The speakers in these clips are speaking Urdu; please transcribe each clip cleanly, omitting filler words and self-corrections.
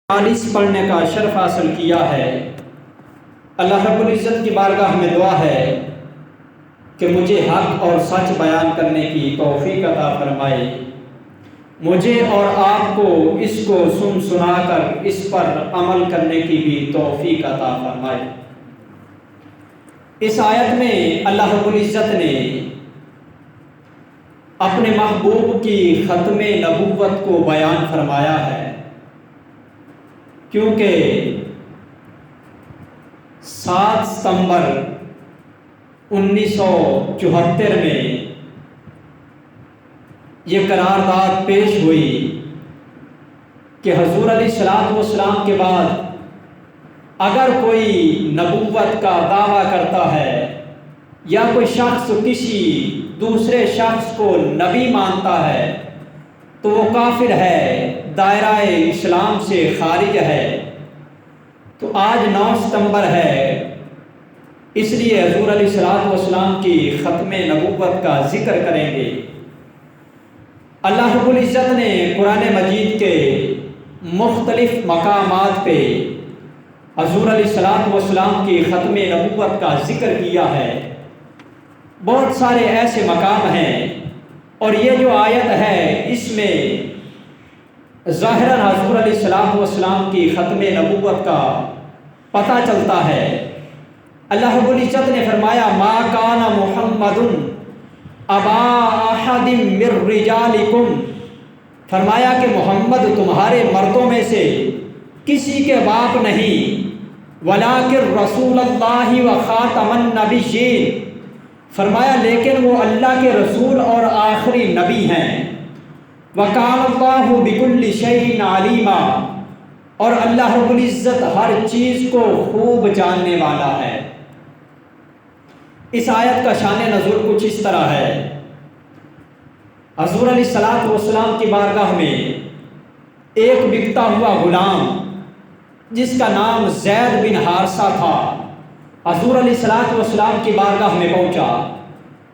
40 پڑھنے کا شرف حاصل کیا ہے۔ اللہ رب العزت کی بارگاہ میں دعا ہے کہ مجھے حق اور سچ بیان کرنے کی توفیق عطا فرمائے، مجھے اور آپ کو اس کو سنا کر اس پر عمل کرنے کی بھی توفیق عطا فرمائے۔ اس آیت میں اللہ رب العزت نے اپنے محبوب کی ختم نبوت کو بیان فرمایا ہے، کیونکہ 7 ستمبر 1974 میں یہ قرارداد پیش ہوئی کہ حضور علیہ السلام کے بعد اگر کوئی نبوت کا دعویٰ کرتا ہے یا کوئی شخص کسی دوسرے شخص کو نبی مانتا ہے تو وہ کافر ہے، دائرہ اسلام سے خارج ہے۔ تو آج 9 ستمبر ہے، اس لیے حضور علیہ السلام کی ختم نبوت کا ذکر کریں گے۔ اللہ رب العزت نے قرآن مجید کے مختلف مقامات پہ حضور علیہ السلام کی ختم نبوت کا ذکر کیا ہے۔ بہت سارے ایسے مقام ہیں، اور یہ جو آیت ہے اس میں ظاہراً حضور علیہ السلام کی ختم نبوت کا پتہ چلتا ہے۔ اللہ رب العزت نے فرمایا ما کان محمد ابا احد من رجالکم، فرمایا کہ محمد تمہارے مردوں میں سے کسی کے باپ نہیں، ولکن رسول اللہ و خاتم النبیین، فرمایا لیکن وہ اللہ کے رسول اور آخری نبی ہیں۔ وَكَانَ اللَّهُ بِكُلِّ شَيْءٍ عَلِيمًا، اور اللہ رب العزت ہر چیز کو خوب جاننے والا ہے۔ اس آیت کا شان نزول کچھ اس طرح ہے۔ حضور علیہ السلام کی بارگاہ میں ایک بکتا ہوا غلام جس کا نام زید بن حارثہ تھا، حضور علیہ السلام کی بارگاہ میں پہنچا۔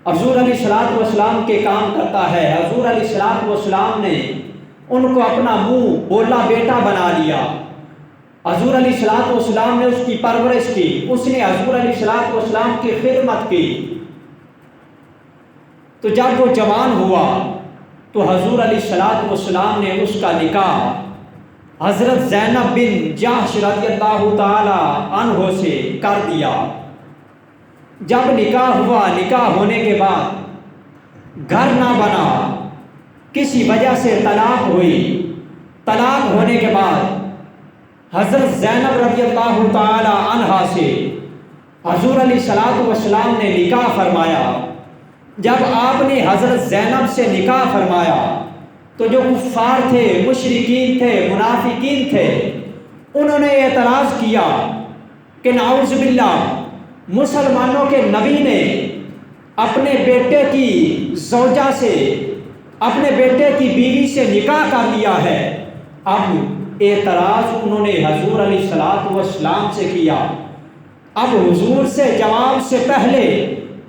حضور علیہ السلام کے کام کرتا ہے۔ حضور علیہ السلام نے ان کو اپنا منہ بولا بیٹا بنا لیا۔ حضور علیہ السلام نے اس کی پرورش کی، اس نے حضور علیہ السلام کی خدمت کی۔ تو جب وہ جوان ہوا تو حضور علیہ السلام نے اس کا نکاح حضرت زینب بن جحش رضی اللہ تعالی عنہ سے کر دیا۔ جب نکاح ہوا، نکاح ہونے کے بعد گھر نہ بنا، کسی وجہ سے طلاق ہوئی۔ طلاق ہونے کے بعد حضرت زینب رضی اللہ تعالی عنہا سے حضور علیہ السلام نے نکاح فرمایا۔ جب آپ نے حضرت زینب سے نکاح فرمایا تو جو کفار تھے، مشرکین تھے، منافقین تھے، انہوں نے اعتراض کیا کہ نعوذ باللہ، مسلمانوں کے نبی نے اپنے بیٹے کی زوجہ سے، اپنے بیٹے کی بیوی سے نکاح کر لیا ہے۔ اب اعتراض انہوں نے حضور علیہ السلام سے کیا۔ اب حضور سے جواب سے پہلے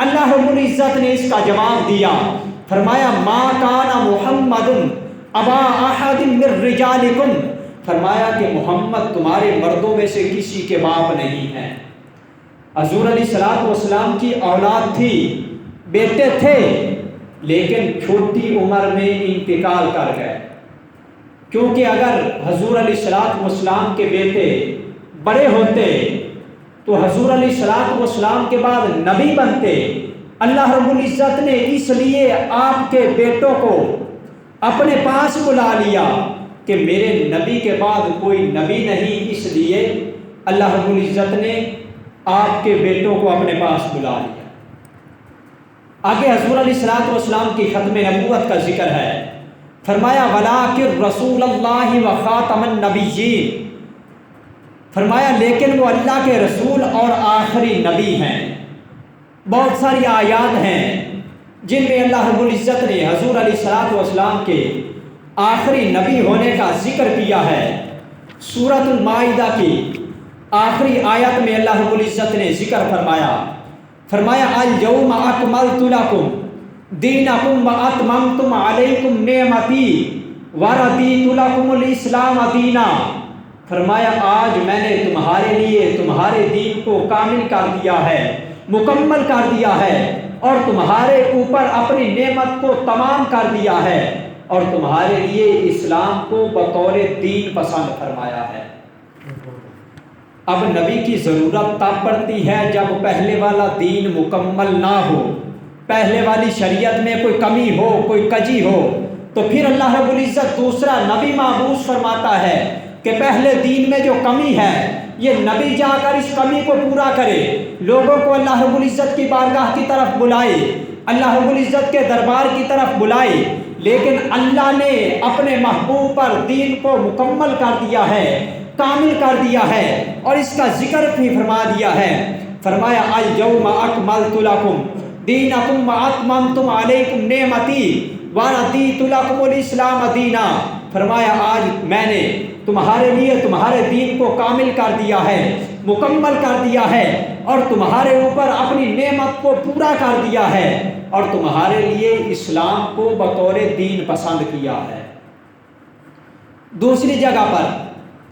اللہ رب العزت نے اس کا جواب دیا، فرمایا ما کان محمد ابا احد من رجالکم، فرمایا کہ محمد تمہارے مردوں میں سے کسی کے باپ نہیں ہیں۔ حضور علیہ السلام کی اولاد تھی، بیٹے تھے، لیکن چھوٹی عمر میں انتقال کر گئے، کیونکہ اگر حضور علیہ السلام کے بیٹے بڑے ہوتے تو حضور علیہ السلام کے بعد نبی بنتے۔ اللہ رب العزت نے اس لیے آپ کے بیٹوں کو اپنے پاس بلا لیا کہ میرے نبی کے بعد کوئی نبی نہیں، اس لیے اللہ رب العزت نے آپ کے بیٹوں کو اپنے پاس بلا لیا۔ آگے حضور علیہ السلام کی ختم نبوت کا ذکر ہے۔ فرمایا وَلَٰكِن رَسُولَ اللَّهِ وَخَاتَمَ النَّبِيِّينَ، فرمایا لیکن وہ اللہ کے رسول اور آخری نبی ہیں۔ بہت ساری آیات ہیں جن میں اللہ رب العزت نے حضور علیہ السلام کے آخری نبی ہونے کا ذکر کیا ہے۔ سورۃ المائدہ کی آخری آیت میں اللہ رب العزت نے ذکر فرمایا اليوم اکملت لکم دینکم واتممت علیکم نعمتی ورضیت لکم الاسلام دینا، فرمایا آج میں نے تمہارے لیے تمہارے دین کو کامل کر دیا ہے، مکمل کر دیا ہے، اور تمہارے اوپر اپنی نعمت کو تمام کر دیا ہے، اور تمہارے لیے اسلام کو بطور دین پسند فرمایا ہے۔ اب نبی کی ضرورت تب پڑتی ہے جب پہلے والا دین مکمل نہ ہو، پہلے والی شریعت میں کوئی کمی ہو، کوئی کجی ہو، تو پھر اللہ رب العزت دوسرا نبی مبعوث فرماتا ہے کہ پہلے دین میں جو کمی ہے یہ نبی جا کر اس کمی کو پورا کرے، لوگوں کو اللہ رب العزت کی بارگاہ کی طرف بلائے، اللہ رب العزت کے دربار کی طرف بلائے۔ لیکن اللہ نے اپنے محبوب پر دین کو مکمل کر دیا ہے، کامل کر دیا ہے، اور اس کا ذکر بھی فرما دیا ہے۔ فرمایا الیوم اکملت لکم دینکم واتممت علیکم نعمتی ورضیت لکم الاسلام دینا۔ فرمایا آج میں نے تمہارے لیے تمہارے دین کو کامل کر دیا ہے، مکمل کر دیا ہے، اور تمہارے اوپر اپنی نعمت کو پورا کر دیا ہے، اور تمہارے لیے اسلام کو بطور دین پسند کیا ہے۔ دوسری جگہ پر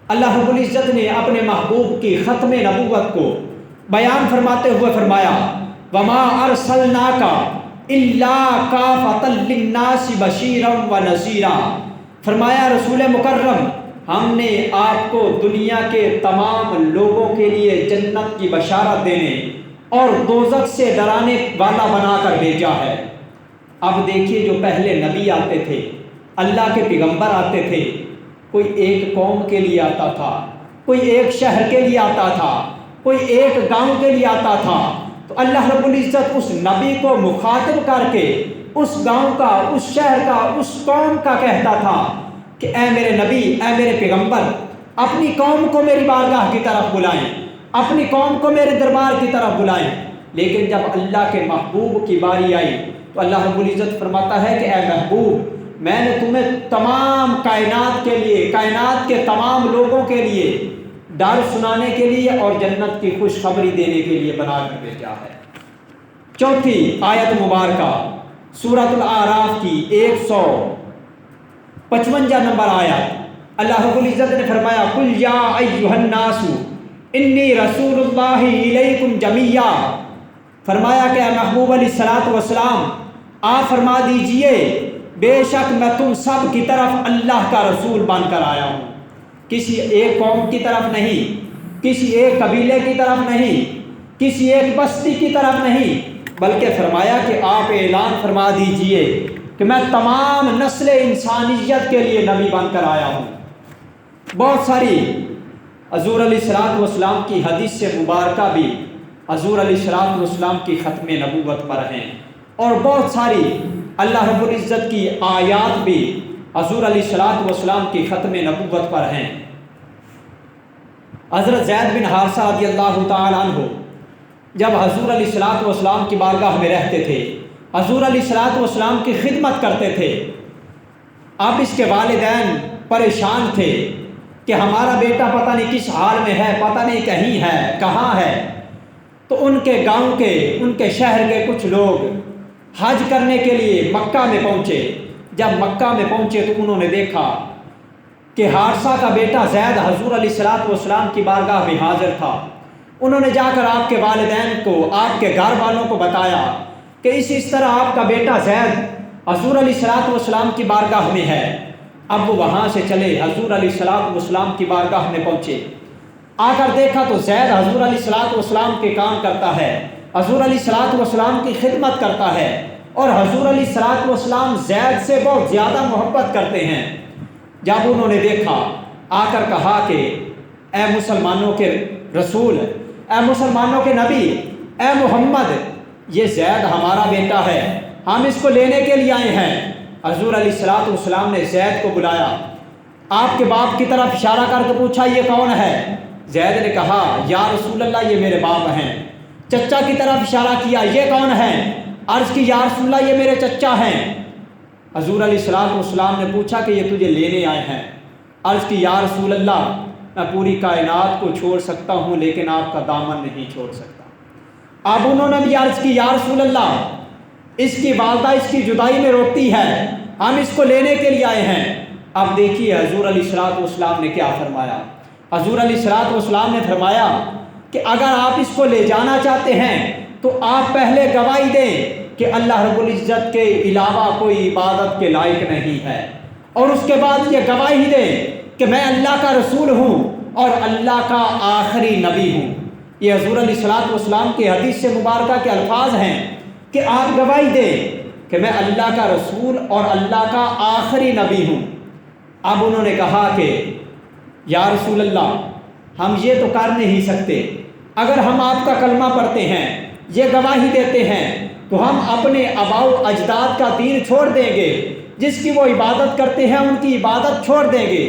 اللہ رب العزت نے اپنے محبوب کی ختم نبوت کو بیان فرماتے ہوئے فرمایا وَمَا أَرْسَلْنَاكَ إِلَّا كَافَةً لِلنَّاسِ بَشِيرًا وَنَذِيرًا۔ فرمایا رسول مکرم، ہم نے آپ کو دنیا کے تمام لوگوں کے لیے جنت کی بشارت دینے اور دوزخ سے ڈرانے والا بنا کر بھیجا ہے۔ اب دیکھیے جو پہلے نبی آتے تھے، اللہ کے پیغمبر آتے تھے، کوئی ایک قوم کے لیے آتا تھا، کوئی ایک شہر کے لیے آتا تھا، کوئی ایک گاؤں کے لیے آتا تھا، تو اللہ رب العزت اس نبی کو مخاطب کر کے اس گاؤں کا، اس شہر کا، اس قوم کا کہتا تھا کہ اے میرے نبی، اے میرے پیغمبر، اپنی قوم کو میری بارگاہ کی طرف بلائیں، اپنی قوم کو میرے دربار کی طرف بلائیں۔ لیکن جب اللہ کے محبوب کی باری آئی تو اللہ رب العزت فرماتا ہے کہ اے محبوب، میں نے تمہیں تمام کائنات کے لیے، کائنات کے تمام لوگوں کے لیے ڈر سنانے کے لیے اور جنت کی خوشخبری دینے کے لیے بنا کر بھیجا ہے۔ چوتھی آیت مبارکہ سورۃ الاعراف کی 155 نمبر آیت، اللہ رب العزت نے فرمایا قُلْ يَا أَيُّهَا النَّاسُ إِنِّي رَسُولُ اللَّهِ إِلَيْكُمْ جَمِيعًا۔ فرمایا کہ اے محبوب علیہ الصلوۃ والسلام، آپ فرما دیجئے بے شک میں تم سب کی طرف اللہ کا رسول بن کر آیا ہوں، کسی ایک قوم کی طرف نہیں، کسی ایک قبیلے کی طرف نہیں، کسی ایک بستی کی طرف نہیں، بلکہ فرمایا کہ آپ اعلان فرما دیجئے کہ میں تمام نسل انسانیت کے لیے نبی بن کر آیا ہوں۔ بہت ساری حضور علیہ الصلوۃ والسلام کی حدیث سے مبارکہ بھی حضور علیہ الصلوۃ والسلام کی ختم نبوت پر ہیں، اور بہت ساری اللہ رب العزت کی آیات بھی حضور علیہ الصلوۃ والسلام کی ختم نبوت پر ہیں۔ حضرت زید بن حارثہ رضی اللہ تعالیٰ عنہ جب حضور علیہ الصلوۃ والسلام کی بارگاہ میں رہتے تھے، حضور علیہ الصلوۃ والسلام کی خدمت کرتے تھے، اب اس کے والدین پریشان تھے کہ ہمارا بیٹا پتہ نہیں کس حال میں ہے، پتہ نہیں کہیں ہے، کہاں ہے۔ تو ان کے گاؤں کے، ان کے شہر کے کچھ لوگ حج کرنے کے لیے مکہ میں پہنچے۔ جب مکہ میں پہنچے تو انہوں نے دیکھا کہ حارثہ کا بیٹا زید حضور علیہ الصلوۃ والسلام کی بارگاہ میں حاضر تھا۔ انہوں نے جا کر آپ کے والدین کو، آپ کے گھر والوں کو بتایا کہ اس طرح آپ کا بیٹا زید حضور علیہ الصلوۃ والسلام کی بارگاہ میں ہے۔ اب وہ وہاں سے چلے حضور علیہ الصلوۃ والسلام کی بارگاہ میں پہنچے، آ کر دیکھا تو زید حضور علیہ الصلوۃ والسلام کے کام کرتا ہے، حضور علیہ الصلوۃ والسلام کی خدمت کرتا ہے، اور حضور علیہ الصلوۃ والسلام زید سے بہت زیادہ محبت کرتے ہیں۔ جب انہوں نے دیکھا، آ کر کہا کہ اے مسلمانوں کے رسول، اے مسلمانوں کے نبی، اے محمد، یہ زید ہمارا بیٹا ہے، ہم اس کو لینے کے لیے آئے ہیں۔ حضور علیہ الصلوۃ والسلام نے زید کو بلایا، آپ کے باپ کی طرف اشارہ کر کے پوچھا یہ کون ہے؟ زید نے کہا یا رسول اللہ یہ میرے باپ ہیں۔ چچا کی طرف اشارہ کیا، یہ کون ہے؟ عرض کی یا رسول اللہ یہ میرے چچا ہیں۔ حضور علیہ الصلوۃ والسلام نے پوچھا کہ یہ تجھے لینے آئے ہیں۔ عرض کی یا رسول اللہ میں پوری کائنات کو چھوڑ سکتا ہوں لیکن آپ کا دامن نہیں چھوڑ سکتا۔ اب انہوں نے بھی عرض کی یا رسول اللہ اس کی والدہ اس کی جدائی میں روتی ہے، ہم اس کو لینے کے لیے آئے ہیں۔ اب دیکھیے حضور علیہ الصلوۃ والسلام نے کیا فرمایا، حضور علیہ السلام نے فرمایا کہ اگر آپ اس کو لے جانا چاہتے ہیں تو آپ پہلے گواہی دیں کہ اللہ رب العزت کے علاوہ کوئی عبادت کے لائق نہیں ہے، اور اس کے بعد یہ گواہی دیں کہ میں اللہ کا رسول ہوں اور اللہ کا آخری نبی ہوں۔ یہ حضور علیہ السلام کی حدیث سے مبارکہ کے الفاظ ہیں کہ آپ گواہی دیں کہ میں اللہ کا رسول اور اللہ کا آخری نبی ہوں۔ اب انہوں نے کہا کہ یا رسول اللہ، ہم یہ تو کر نہیں سکتے، اگر ہم آپ کا کلمہ پڑھتے ہیں، یہ گواہی دیتے ہیں، تو ہم اپنے آباء و اجداد کا دین چھوڑ دیں گے، جس کی وہ عبادت کرتے ہیں ان کی عبادت چھوڑ دیں گے۔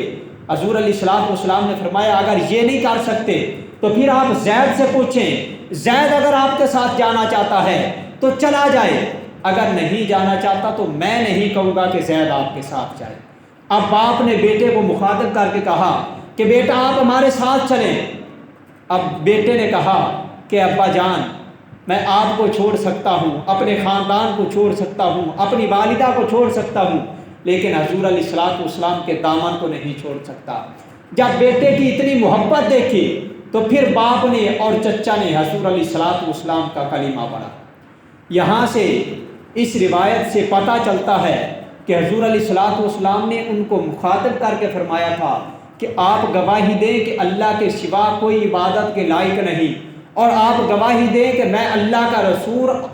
حضور علیہ السلام نے فرمایا اگر یہ نہیں کر سکتے تو پھر آپ زید سے پوچھیں، زید اگر آپ کے ساتھ جانا چاہتا ہے تو چلا جائے، اگر نہیں جانا چاہتا تو میں نہیں کہوں گا کہ زید آپ کے ساتھ جائے۔ اب باپ نے بیٹے کو مخاطب کر کے کہا کہ بیٹا آپ ہمارے ساتھ چلیں۔ اب بیٹے نے کہا کہ ابا جان، میں آپ کو چھوڑ سکتا ہوں، اپنے خاندان کو چھوڑ سکتا ہوں، اپنی والدہ کو چھوڑ سکتا ہوں، لیکن حضور علیہ السلام کے دامن کو نہیں چھوڑ سکتا۔ جب بیٹے کی اتنی محبت دیکھی تو پھر باپ نے اور چچا نے حضور علیہ السلام کا کلمہ پڑھا۔ یہاں سے اس روایت سے پتہ چلتا ہے کہ حضور علیہ السلام نے ان کو مخاطب کر کے فرمایا تھا کہ آپ گواہی دیں کہ اللہ کے سوا کوئی عبادت کے لائق نہیں، اور آپ گواہی دیں کہ میں اللہ کا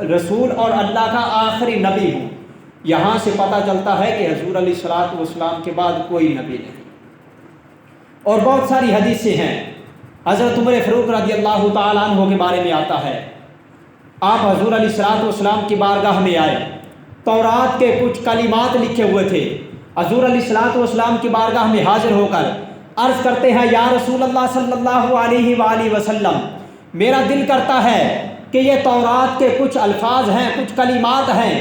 رسول اور اللہ کا آخری نبی ہوں۔ یہاں سے پتہ چلتا ہے کہ حضور علیہ السلام کے بعد کوئی نبی نہیں۔ اور بہت ساری حدیثیں ہیں۔ حضرت عمر فاروق رضی اللہ تعالیٰ عنہ کے بارے میں آتا ہے، آپ حضور علیہ السلام کی بارگاہ میں آئے، تورات کے کچھ کلمات لکھے ہوئے تھے۔ حضور علیہ السلام کی بارگاہ میں حاضر ہو کر عرض کرتے ہیں یا رسول اللہ صلی اللہ علیہ وآلہ وسلم، میرا دل کرتا ہے کہ یہ تورات کے کچھ الفاظ ہیں، کچھ کلمات ہیں،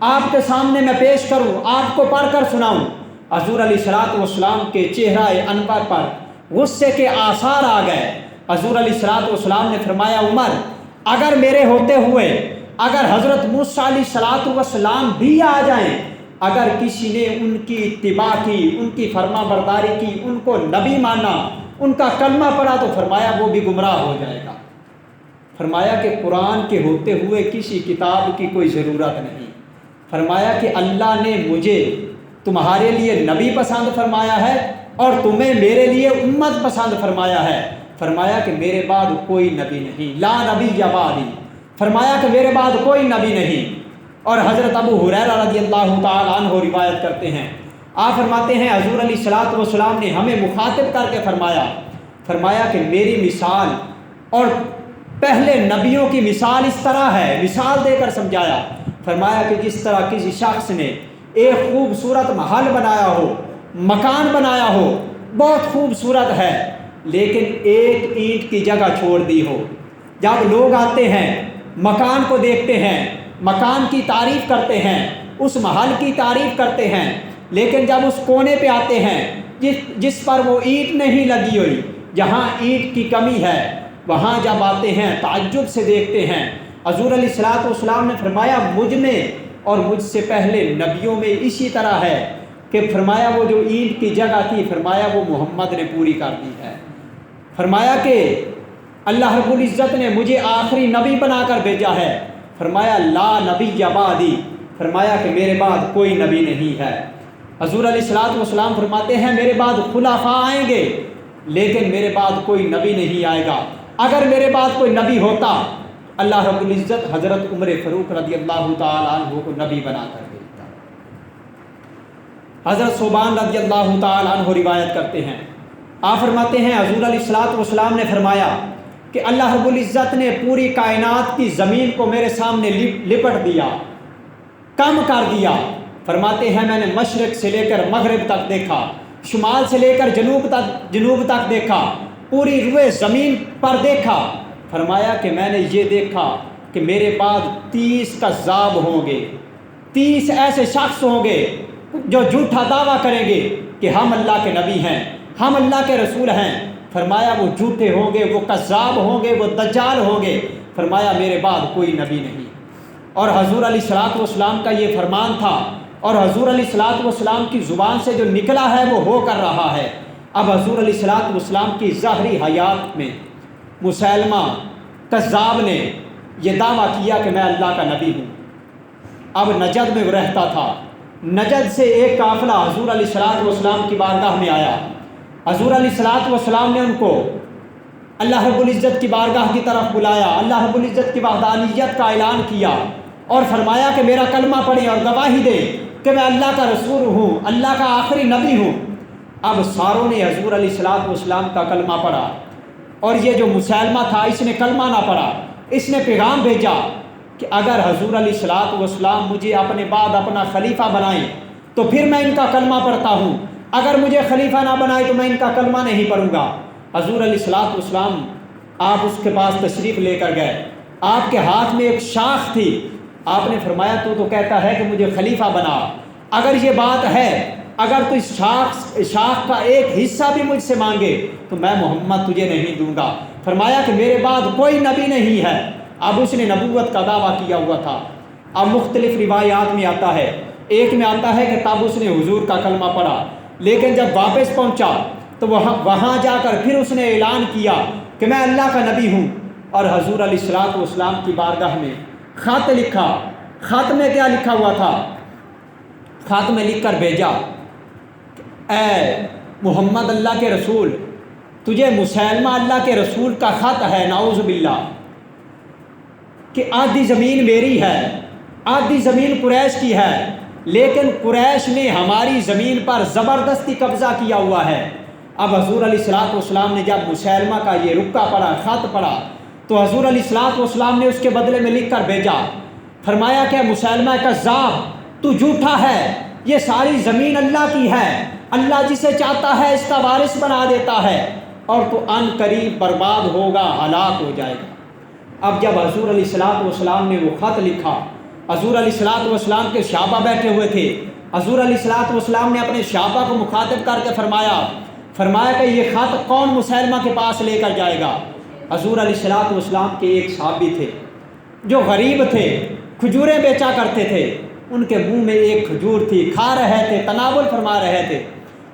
آپ کے سامنے میں پیش کروں، آپ کو پڑھ کر سناؤں۔ حضور علیہ السلام کے چہرہ انور پر غصے کے آثار آ گئے۔ حضور علیہ السلام نے فرمایا عمر، اگر میرے ہوتے ہوئے اگر حضرت موسیٰ علیہ السلام بھی آ جائیں، اگر کسی نے ان کی اتباع کی، ان کی فرما برداری کی، ان کو نبی مانا، ان کا کلمہ پڑھا، تو فرمایا وہ بھی گمراہ ہو جائے گا۔ فرمایا کہ قرآن کے ہوتے ہوئے کسی کتاب کی کوئی ضرورت نہیں۔ فرمایا کہ اللہ نے مجھے تمہارے لیے نبی پسند فرمایا ہے اور تمہیں میرے لیے امت پسند فرمایا ہے۔ فرمایا کہ میرے بعد کوئی نبی نہیں، لا نبی بعدی، فرمایا کہ میرے بعد کوئی نبی نہیں۔ اور حضرت ابو ہریرہ رضی اللہ تعالیٰ عنہ روایت کرتے ہیں، آپ فرماتے ہیں حضور علیہ السلام نے ہمیں مخاطب کر کے فرمایا کہ میری مثال اور پہلے نبیوں کی مثال اس طرح ہے، مثال دے کر سمجھایا۔ فرمایا کہ جس طرح کسی شخص نے ایک خوبصورت محل بنایا ہو، مکان بنایا ہو، بہت خوبصورت ہے، لیکن ایک اینٹ کی جگہ چھوڑ دی ہو۔ جب لوگ آتے ہیں، مکان کو دیکھتے ہیں، مکان کی تعریف کرتے ہیں، اس محل کی تعریف کرتے ہیں، لیکن جب اس کونے پہ آتے ہیں جس پر وہ اینٹ نہیں لگی ہوئی، جہاں اینٹ کی کمی ہے، وہاں جب آتے ہیں تعجب سے دیکھتے ہیں۔ حضور علیہ السلام نے فرمایا مجھ میں اور مجھ سے پہلے نبیوں میں اسی طرح ہے کہ فرمایا وہ جو اینٹ کی جگہ تھی، فرمایا وہ محمد نے پوری کر دی ہے۔ فرمایا کہ اللہ رب العزت نے مجھے آخری نبی بنا کر بھیجا ہے۔ فرمایا لا نبی بعدی، فرمایا کہ میرے بعد کوئی نبی نہیں ہے۔ حضور علیہ السلام فرماتے ہیں میرے بعد خلفاء آئیں گے، لیکن میرے بعد کوئی نبی نہیں آئے گا۔ اگر میرے بعد کوئی نبی ہوتا، اللہ رب العزت حضرت عمر فاروق رضی اللہ تعالیٰ عنہ کو نبی بنا کر بھیجتا۔ حضرت صوبان رضی اللہ تعالیٰ عنہ روایت کرتے ہیں، آپ فرماتے ہیں حضور علیہ السلام نے فرمایا کہ اللہ رب العزت نے پوری کائنات کی زمین کو میرے سامنے لپٹ دیا، کم کر دیا۔ فرماتے ہیں میں نے مشرق سے لے کر مغرب تک دیکھا، شمال سے لے کر جنوب تک دیکھا، پوری روئے زمین پر دیکھا۔ فرمایا کہ میں نے یہ دیکھا کہ میرے بعد 30 کذاب ہوں گے، 30 ایسے شخص ہوں گے جو جھوٹا دعویٰ کریں گے کہ ہم اللہ کے نبی ہیں، ہم اللہ کے رسول ہیں۔ فرمایا وہ جھوٹے ہوں گے، وہ کذاب ہوں گے، وہ دجال ہوں گے۔ فرمایا میرے بعد کوئی نبی نہیں۔ اور حضور علیہ السلام کا یہ فرمان تھا، اور حضور علیہ السلام کی زبان سے جو نکلا ہے وہ ہو کر رہا ہے۔ اب حضور علیہ الصلوۃ والسلام کی ظاہری حیات میں مسیلمہ کذاب نے یہ دعویٰ کیا کہ میں اللہ کا نبی ہوں۔ اب نجد میں وہ رہتا تھا، نجد سے ایک قافلہ حضور علیہ الصلوۃ والسلام کی بارگاہ میں آیا۔ حضور علیہ الصلوۃ والسلام نے ان کو اللہ رب العزت کی بارگاہ کی طرف بلایا، اللہ رب العزت کی وحدانیت کا اعلان کیا اور فرمایا کہ میرا کلمہ پڑھیں اور گواہی دیں کہ میں اللہ کا رسول ہوں، اللہ کا آخری نبی ہوں۔ اب ساروں نے حضور علیہ الصلوۃ والسلام کا کلمہ پڑھا، اور یہ جو مسیلمہ تھا اس نے کلمہ نہ پڑھا، اس نے پیغام بھیجا کہ اگر حضور علیہ الصلوۃ والسلام مجھے اپنے بعد اپنا خلیفہ بنائیں تو پھر میں ان کا کلمہ پڑھتا ہوں، اگر مجھے خلیفہ نہ بنائے تو میں ان کا کلمہ نہیں پڑھوں گا۔ حضور علیہ الصلوۃ والسلام آپ اس کے پاس تشریف لے کر گئے، آپ کے ہاتھ میں ایک شاخ تھی، آپ نے فرمایا تو کہتا ہے کہ مجھے خلیفہ بنا، اگر یہ بات ہے، اگر تو اس شاخ کا ایک حصہ بھی مجھ سے مانگے تو میں محمد تجھے نہیں دوں گا۔ فرمایا کہ میرے بعد کوئی نبی نہیں ہے۔ اب اس نے نبوت کا دعویٰ کیا ہوا تھا۔ اب مختلف روایات میں آتا ہے، ایک میں آتا ہے کہ تب اس نے حضور کا کلمہ پڑھا، لیکن جب واپس پہنچا تو وہاں جا کر پھر اس نے اعلان کیا کہ میں اللہ کا نبی ہوں، اور حضور علیہ الصلوۃ والسلام کی بارگاہ میں خط لکھا۔ خط میں کیا لکھا ہوا تھا؟ خط میں لکھ کر بھیجا، اے محمد اللہ کے رسول، تجھے مسیلمہ اللہ کے رسول کا خط ہے، نعوذ باللہ، کہ آدھی زمین میری ہے، آدھی زمین قریش کی ہے، لیکن قریش نے ہماری زمین پر زبردستی قبضہ کیا ہوا ہے۔ اب حضور علیہ الصلوۃ والسلام نے جب مسیلمہ کا یہ رکا پڑھا، خط پڑھا، تو حضور علیہ الصلوۃ والسلام نے اس کے بدلے میں لکھ کر بھیجا، فرمایا کہ مسیلمہ کذاب، تو جھوٹا ہے، یہ ساری زمین اللہ کی ہے، اللہ جسے چاہتا ہے اس کا وارث بنا دیتا ہے، اور تو ان قریب برباد ہوگا، ہلاک ہو جائے گا۔ اب جب حضور علیہ الصلوۃ والسلام نے وہ خط لکھا، حضور علیہ الصلوۃ والسلام کے صحابہ بیٹھے ہوئے تھے، حضور علیہ الصلوۃ والسلام نے اپنے صحابہ کو مخاطب کر کے فرمایا کہ یہ خط کون مسیلمہ کے پاس لے کر جائے گا؟ حضور علیہ الصلوۃ والسلام کے ایک صحابی تھے جو غریب تھے، کھجوریں بیچا کرتے تھے، ان کے منہ میں ایک کھجور تھی، کھا رہے تھے، تناول فرما رہے تھے،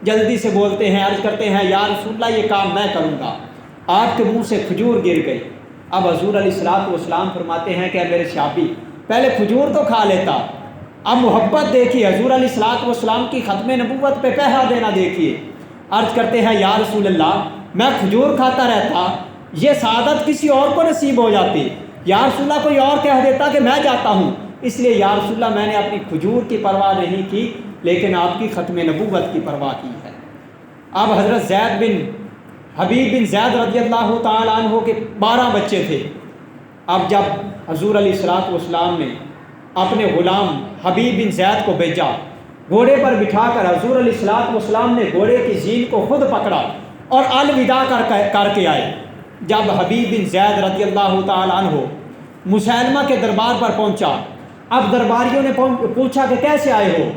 جلدی سے بولتے ہیں، عرض کرتے ہیں یا رسول اللہ یہ کام میں کروں گا، آپ کے منہ سے کھجور گر گئی۔ اب حضور علیہ الصلوۃ والسلام فرماتے ہیں کہ میرے صحابی پہلے کھجور تو کھا لیتا، اب محبت دیکھیے، حضور علیہ الصلوۃ والسلام کی ختم نبوت پہ پہرا دینا دیکھیے۔ عرض کرتے ہیں یا رسول اللہ میں کھجور کھاتا رہتا، یہ سعادت کسی اور کو نصیب ہو جاتی، یا رسول اللہ کوئی اور کہہ دیتا کہ میں جاتا ہوں، اس لیے یا رسول اللہ میں نے اپنی کھجور کی پرواہ نہیں کی، لیکن آپ کی ختم نبوت کی پرواہ کی ہے۔ اب حضرت زید بن حبیب بن زید رضی اللہ تعالیٰ عنہ کے 12 بچے تھے۔ اب جب حضور علیہ الصلوۃ والسلام نے اپنے غلام حبیب بن زید کو بھیجا، گھوڑے پر بٹھا کر حضور علیہ الصلوۃ والسلام نے گھوڑے کی زین کو خود پکڑا اور الوداع کر کے آئے۔ جب حبیب بن زید رضی اللہ تعالیٰ عنہ مسیلمہ کے دربار پر پہنچا، اب درباریوں نے پوچھا کہ کیسے آئے ہو؟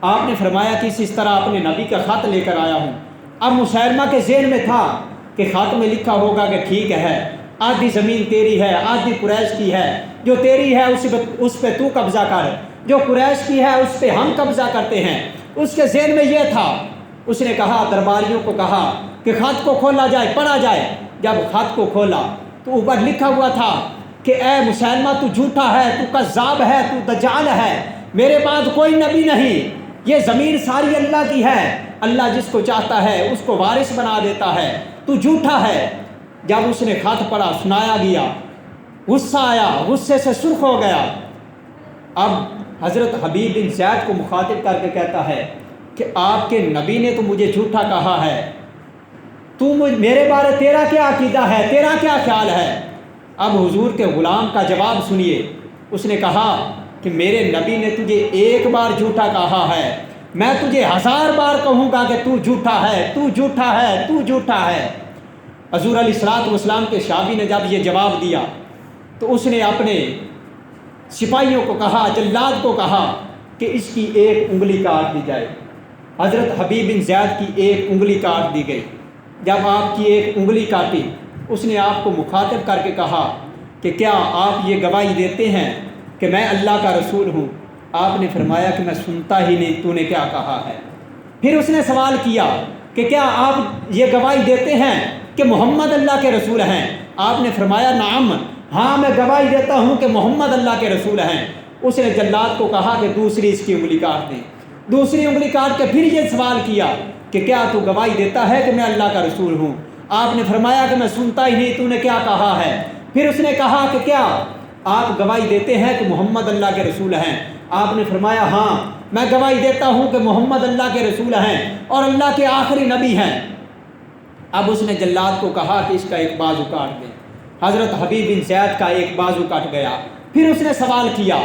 آپ نے فرمایا کہ اس طرح اپنے نبی کا خط لے کر آیا ہوں۔ اب مسیلمہ کے ذہن میں تھا کہ خط میں لکھا ہوگا کہ ٹھیک ہے، آدھی زمین تیری ہے، آدھی قریش کی ہے، جو تیری ہے اس پہ تو قبضہ کر، جو قریش کی ہے اس پہ ہم قبضہ کرتے ہیں۔ اس کے ذہن میں یہ تھا، اس نے کہا، درباریوں کو کہا کہ خط کو کھولا جائے، پڑھا جائے۔ جب خط کو کھولا تو اوپر لکھا ہوا تھا کہ اے مسیلمہ تو جھوٹا ہے، تو کذاب ہے، تو دجال ہے، میرے بعد کوئی نبی نہیں، یہ زمین ساری اللہ کی ہے، اللہ جس کو چاہتا ہے اس کو وارث بنا دیتا ہے، تو جھوٹا ہے۔ جب اس نے خط پڑھا، سنایا گیا، غصہ آیا، غصے سے سرخ ہو گیا۔ اب حضرت حبیب بن زید کو مخاطب کر کے کہتا ہے کہ آپ کے نبی نے تو مجھے جھوٹا کہا ہے، تو میرے بارے تیرا کیا عقیدہ ہے، تیرا کیا خیال ہے؟ اب حضور کے غلام کا جواب سنیے، اس نے کہا کہ میرے نبی نے تجھے ایک بار جھوٹا کہا ہے، میں تجھے 1000 بار کہوں گا کہ تو جھوٹا ہے، تو جھوٹا ہے، تو جھوٹا ہے۔ حضور علیہ الصلوۃ والسلام کے صحابی نے جب یہ جواب دیا تو اس نے اپنے سپاہیوں کو کہا، جلاد کو کہا کہ اس کی ایک انگلی کاٹ دی جائے۔ حضرت حبیب بن زید کی ایک انگلی کاٹ دی گئی۔ جب آپ کی ایک انگلی کاٹی، اس نے آپ کو مخاطب کر کے کہا کہ کیا آپ یہ گواہی دیتے ہیں کہ میں اللہ کا رسول ہوں؟ آپ نے فرمایا کہ میں سنتا ہی نہیں، تو نے کیا کہا ہے؟ پھر اس نے سوال کیا کہ کیا آپ یہ گواہی دیتے ہیں کہ محمد اللہ کے رسول ہیں؟ آپ نے فرمایا نعم، ہاں میں گواہی دیتا ہوں کہ محمد اللہ کے رسول ہیں۔ اس نے جلاد کو کہا کہ دوسری اس کی انگلی کاٹ دیں۔ دوسری انگلی کاٹ کے پھر یہ سوال کیا کہ کیا تو گواہی دیتا ہے کہ میں اللہ کا رسول ہوں؟ آپ نے فرمایا کہ میں سنتا ہی نہیں، تو نے کیا کہا ہے؟ پھر اس نے کہا کہ کیا آپ گواہی دیتے ہیں کہ محمد اللہ کے رسول ہیں؟ آپ نے فرمایا ہاں میں گواہی دیتا ہوں کہ محمد اللہ کے رسول ہیں اور اللہ کے آخری نبی ہیں۔ اب اس نے جلاد کو کہا کہ اس کا ایک بازو کاٹ دیں۔ حضرت حبیب بن زید کا ایک بازو کٹ گیا۔ پھر اس نے سوال کیا،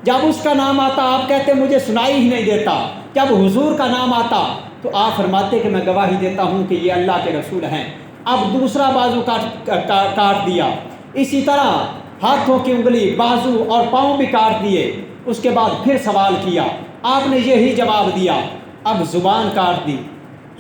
جب اس کا نام آتا آپ کہتے مجھے سنائی ہی نہیں دیتا، جب حضور کا نام آتا تو آپ فرماتے کہ میں گواہی دیتا ہوں کہ یہ اللہ کے رسول ہیں۔ اب دوسرا بازو کاٹ دیا۔ اسی طرح ہاتھوں کی انگلی، بازو اور پاؤں بھی کاٹ دیے۔ اس کے بعد پھر سوال کیا، آپ نے یہی جواب دیا۔ اب زبان کاٹ دی۔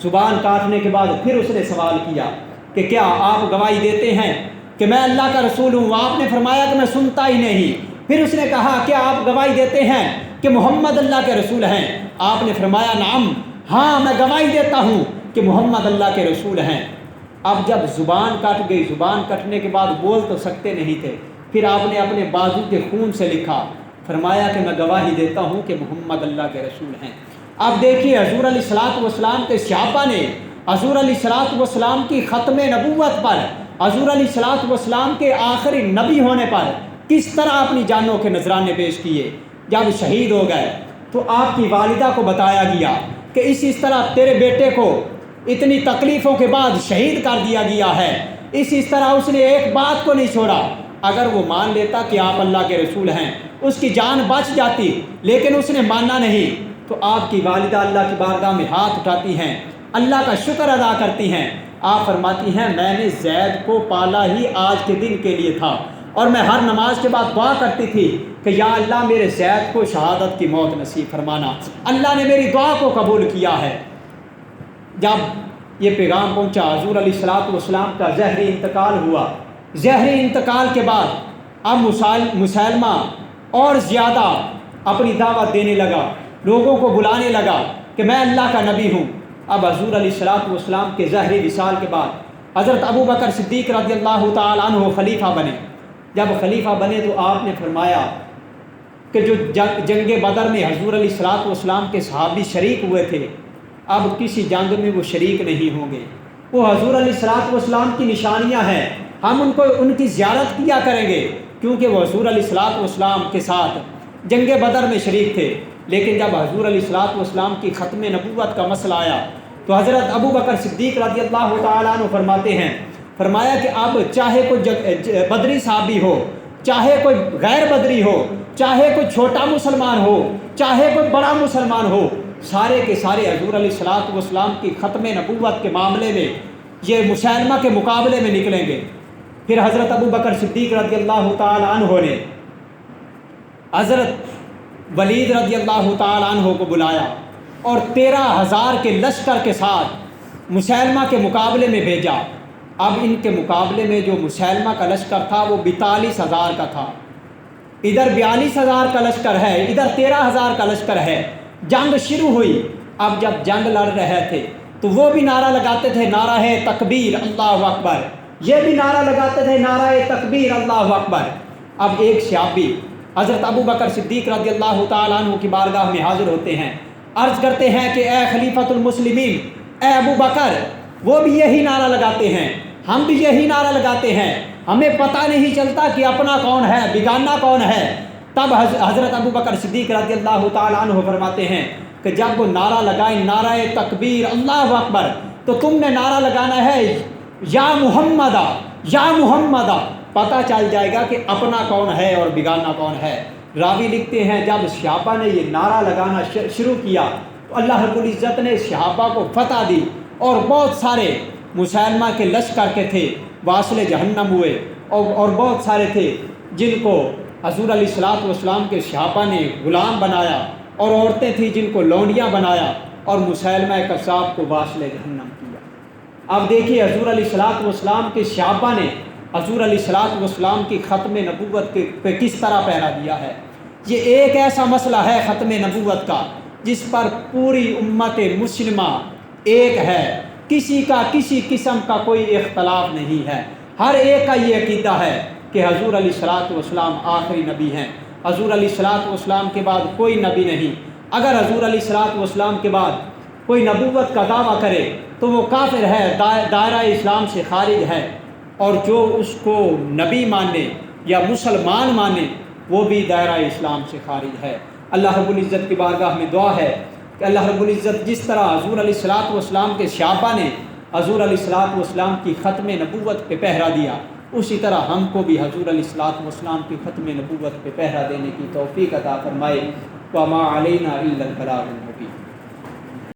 زبان کاٹنے کے بعد پھر اس نے سوال کیا کہ کیا آپ گواہی دیتے ہیں کہ میں اللہ کا رسول ہوں؟ آپ نے فرمایا کہ میں سنتا ہی نہیں۔ پھر اس نے کہا کیا آپ گواہی دیتے ہیں کہ محمد اللہ کے رسول ہیں؟ آپ نے فرمایا نعم، ہاں میں گواہی دیتا ہوں کہ محمد اللہ کے رسول ہیں۔ اب جب زبان کٹ گئی، زبان کٹنے کے بعد بول تو سکتے نہیں تھے، پھر آپ نے اپنے بازو کے خون سے لکھا، فرمایا کہ میں گواہی دیتا ہوں کہ محمد اللہ کے رسول ہیں۔ اب دیکھیے حضور علیہ الصلوۃ والسلام کے صحابہ نے حضور علیہ الصلوۃ والسلام کی ختم نبوت پر، حضور علیہ الصلوۃ والسلام کے آخری نبی ہونے پر کس طرح اپنی جانوں کے نذرانے پیش کیے۔ جب شہید ہو گئے تو آپ کی والدہ کو بتایا گیا کہ اس طرح تیرے بیٹے کو اتنی تکلیفوں کے بعد شہید کر دیا گیا ہے۔ اس طرح اس نے ایک بات کو نہیں چھوڑا۔ اگر وہ مان لیتا کہ آپ اللہ کے رسول ہیں اس کی جان بچ جاتی، لیکن اس نے ماننا نہیں۔ تو آپ کی والدہ اللہ کی بارگاہ میں ہاتھ اٹھاتی ہیں، اللہ کا شکر ادا کرتی ہیں۔ آپ فرماتی ہیں میں نے زید کو پالا ہی آج کے دن کے لیے تھا، اور میں ہر نماز کے بعد دعا کرتی تھی کہ یا اللہ میرے زید کو شہادت کی موت نصیب فرمانا۔ اللہ نے میری دعا کو قبول کیا ہے۔ جب یہ پیغام پہنچا حضور علیہ الصلوۃ والسلام کا ظاہری انتقال ہوا، ظاہری انتقال کے بعد اب مسلمہ اور زیادہ اپنی دعوت دینے لگا، لوگوں کو بلانے لگا کہ میں اللہ کا نبی ہوں۔ اب حضور علیہ الصلوۃ والسلام کے ظاہری وصال کے بعد حضرت ابو بکر صدیق رضی اللہ تعالیٰ عنہ خلیفہ بنے۔ جب خلیفہ بنے تو آپ نے فرمایا کہ جو جنگ بدر میں حضور علیہ الصلوۃ والسلام کے صحابی شریک ہوئے تھے، اب کسی جنگ میں وہ شریک نہیں ہوں گے۔ وہ حضور علیہ الصلوۃ والسلام کی نشانیاں ہیں، ہم ان کی زیارت کیا کریں گے، کیونکہ وہ حضور علیہ الصلوۃ والسلام کے ساتھ جنگ بدر میں شریک تھے۔ لیکن جب حضور علیہ الصلوۃ والسلام کی ختم نبوت کا مسئلہ آیا تو حضرت ابو بکر صدیق رضی اللہ تعالیٰ عنہ فرماتے ہیں، فرمایا کہ اب چاہے کوئی بدری صحابی ہو، چاہے کوئی غیر بدری ہو، چاہے کوئی چھوٹا مسلمان ہو، چاہے کوئی بڑا مسلمان ہو، سارے کے سارے حضور علیہ الصلوۃ والسلام کی ختم نبوت کے معاملے میں یہ مسلمہ کے مقابلے میں نکلیں گے۔ پھر حضرت ابو بکر صدیق رضی اللہ تعالیٰ عنہ نے حضرت ولید رضی اللہ تعالیٰ عنہ کو بلایا اور 13,000 کے لشکر کے ساتھ مسلمہ کے مقابلے میں بھیجا۔ اب ان کے مقابلے میں جو مسلمہ کا لشکر تھا وہ 42,000 کا تھا، ادھر 42,000 کا لشکر ہے، ادھر 13,000 کا لشکر ہے۔ جنگ شروع ہوئی۔ اب جب جنگ لڑ رہے تھے تو وہ بھی نعرہ لگاتے تھے نعرہ تکبیر اللہ اکبر، یہ بھی نعرہ لگاتے تھے نعرہ تکبیر اللہ اکبر۔ اب ایک صحابی حضرت ابو بکر صدیق رضی اللہ تعالیٰ عنہ کی بارگاہ میں حاضر ہوتے ہیں، عرض کرتے ہیں کہ اے خلیفۃ المسلمین، اے ابو بکر، وہ بھی یہی نعرہ لگاتے ہیں، ہم بھی یہی نعرہ لگاتے ہیں، ہمیں پتہ نہیں چلتا کہ اپنا کون ہے بیگانہ کون ہے۔ تب حضرت ابو بکر صدیق رضی اللہ تعالیٰ عنہ فرماتے ہیں کہ جب وہ نعرہ لگائیں نعرہ تکبیر اللہ اکبر، تو تم نے نعرہ لگانا ہے یا محمدہ یا محمدہ، پتہ چل جائے گا کہ اپنا کون ہے اور بیگانہ کون ہے۔ راوی لکھتے ہیں جب صحابہ نے یہ نعرہ لگانا شروع کیا تو اللہ رب العزت نے صحابہ کو فتح دی، اور بہت سارے مسلمہ کے لشکر کے تھے واصل جہنم ہوئے، اور بہت سارے تھے جن کو حضور علیہ الصلوۃ والسلام کے صحابہ نے غلام بنایا، اور عورتیں تھیں جن کو لونڈیاں بنایا، اور مسلمہ کذاب کو واصل جہنم کیا۔ اب دیکھیے حضور علیہ الصلوۃ والسلام کے صحابہ نے حضور علیہ الصلوۃ والسلام کی ختم نبوت پہ کس طرح پہرا دیا ہے۔ یہ ایک ایسا مسئلہ ہے ختم نبوت کا جس پر پوری امت مسلمہ ایک ہے، کسی کا کسی قسم کا کوئی اختلاف نہیں ہے، ہر ایک کا یہ عقیدہ ہے کہ حضور علیہ الصلوۃ والسلام آخری نبی ہیں، حضور علیہ الصلوۃ والسلام کے بعد کوئی نبی نہیں۔ اگر حضور علیہ الصلوۃ والسلام کے بعد کوئی نبوت کا دعویٰ کرے تو وہ کافر ہے، دائرہ اسلام سے خارج ہے، اور جو اس کو نبی مانے یا مسلمان مانے وہ بھی دائرہ اسلام سے خارج ہے۔ اللہ رب العزت کی بارگاہ میں دعا ہے کہ اللہ رب العزت جس طرح حضور علیہ الصلوۃ والسلام کے صحابہ نے حضور علیہ الصلوۃ والسلام کی ختم نبوت پہ پہرا دیا، اسی طرح ہم کو بھی حضور علیہ الصلوۃ والسلام کی ختم نبوت پہ پہرا دینے کی توفیق عطا فرمائے۔ وما علینا الا البلاغ المبین۔